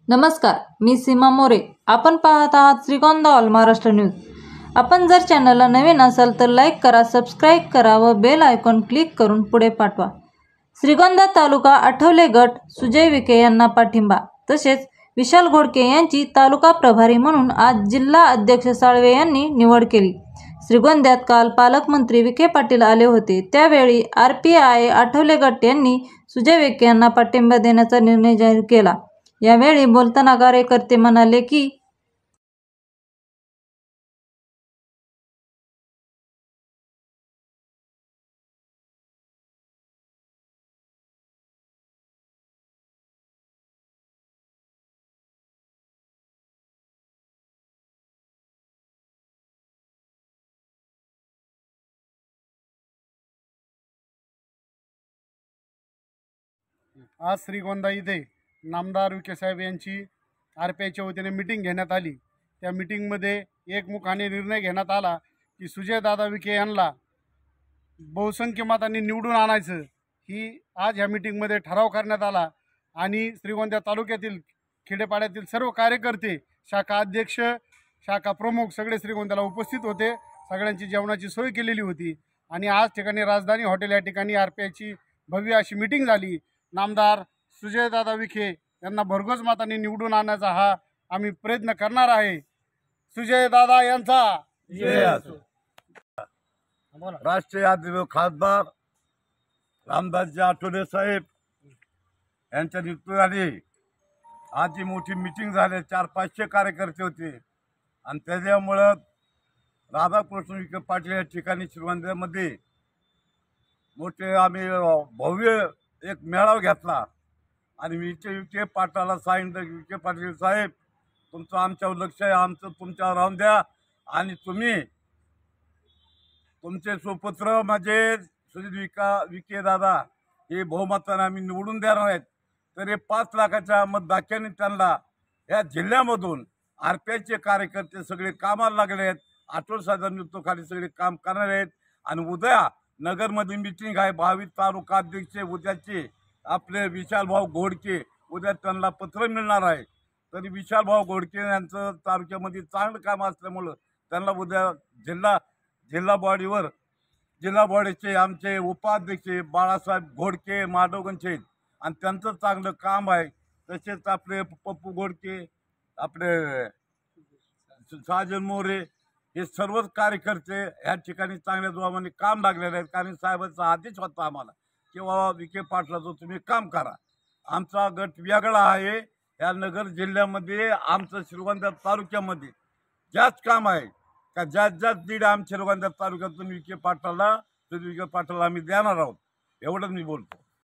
नमस्कार, मी सीमा मोरे. आपण पाहत आहात श्रीगोंदा ऑल महाराष्ट्र न्यूज. आपण जर चॅनलला नवीन असाल तर लाईक करा, सबस्क्राईब करा व बेल आयकॉन क्लिक करून पुढे पाठवा. श्रीगोंदा तालुका आठवले गट सुजय विखे यांना पाठिंबा. तसेच विशाल घोडके यांची तालुका प्रभारी म्हणून आज जिल्हा अध्यक्ष साळवे यांनी निवड केली. श्रीगोंद्यात काल पालकमंत्री विखे पाटील आले होते. त्यावेळी RPI आठवले गट यांनी सुजय विखे यांना पाठिंबा देण्याचा निर्णय जाहीर केला. यावेळी बोलताना कार्यकर्ते म्हणाले की आज श्रीगोंदा इथे नामदार विखे साहेब यांची RPIच्या वतीने मीटिंग घेण्यात आली. त्या मीटिंगमध्ये एकमुखाने निर्णय घेण्यात आला की सुजयदादा विखे यांना बहुसंख्य मतांनी निवडून आणायचं. ही आज ह्या मीटिंगमध्ये ठराव करण्यात आला आणि श्रीगोंदा तालुक्यातील खेडेपाड्यातील सर्व कार्यकर्ते, शाखा अध्यक्ष, शाखा प्रमुख सगळे श्रीगोंद्याला उपस्थित होते. सगळ्यांची जेवणाची सोय केलेली होती आणि आज ठिकाणी राजधानी हॉटेल या ठिकाणी RPIची भव्य अशी मीटिंग झाली. नामदार सुजयदादा विखे यांना भरघोस मतांनी निवडून आणण्याचा हा आम्ही प्रयत्न करणार आहे. सुजयदादा यांचा जय असो. राष्ट्रीय आदिवासी खासदार रामदासजी आठवले साहेब यांच्या नेतृत्वाने आज ही मोठी मीटिंग झाली. 400-500 कार्यकर्ते होते आणि त्याच्यामुळं राधाकृष्ण विखे पाटील या ठिकाणी श्रीगोंद्यामध्ये मोठे आम्ही भव्य एक मेळावा घेतला आणि विखे पाटलाला सांगितलं, विखे पाटील साहेब तुमचं आमच्यावर लक्ष आहे, आमचं तुमच्यावर राहून द्या आणि तुम्ही तुमचे सुपुत्र म्हणजे सुजय विखे दादा हे बहुमताने आम्ही निवडून देणार आहेत. तर हे 5 लाखाच्या मतदाक्याने त्यांना या जिल्ह्यामधून RPIचे कार्यकर्ते सगळे कामाला लागले आहेत. आठवले साहेबांच्या नेतृत्वाखाली सगळे काम करणार आहेत आणि उद्या नगरमध्ये मीटिंग आहे. 22 तालुका अध्यक्ष उद्याचे आपले विशालभाऊ घोडके, उद्या त्यांना पत्र मिळणार आहे. तरी विशालभाऊ घोडके यांचं तालुक्यामध्ये चांगलं काम असल्यामुळं त्यांना उद्या जिल्हा बॉडीचे आमचे उपाध्यक्ष बाळासाहेब घोडके माडोगनचे आणि त्यांचं चांगलं काम आहे. तसेच आपले पप्पू घोडके, आपले साजन मोरे हे सर्वच कार्यकर्ते या ठिकाणी चांगल्या जोमाने काम लागलेले आहेत. कारण साहेबांचा आदेश होता आम्हाला की बाबा विखे पाटलाचं तुम्ही काम करा. आमचा गट वेगळा आहे. या नगर जिल्ह्यामध्ये आमचं श्रीगोंदा तालुक्यामध्ये जास्त काम आहे का जास्त दीड आमच्या श्रीगोंदा तालुक्यातून विखे पाटलाला आम्ही देणार आहोत. एवढंच मी बोलतो.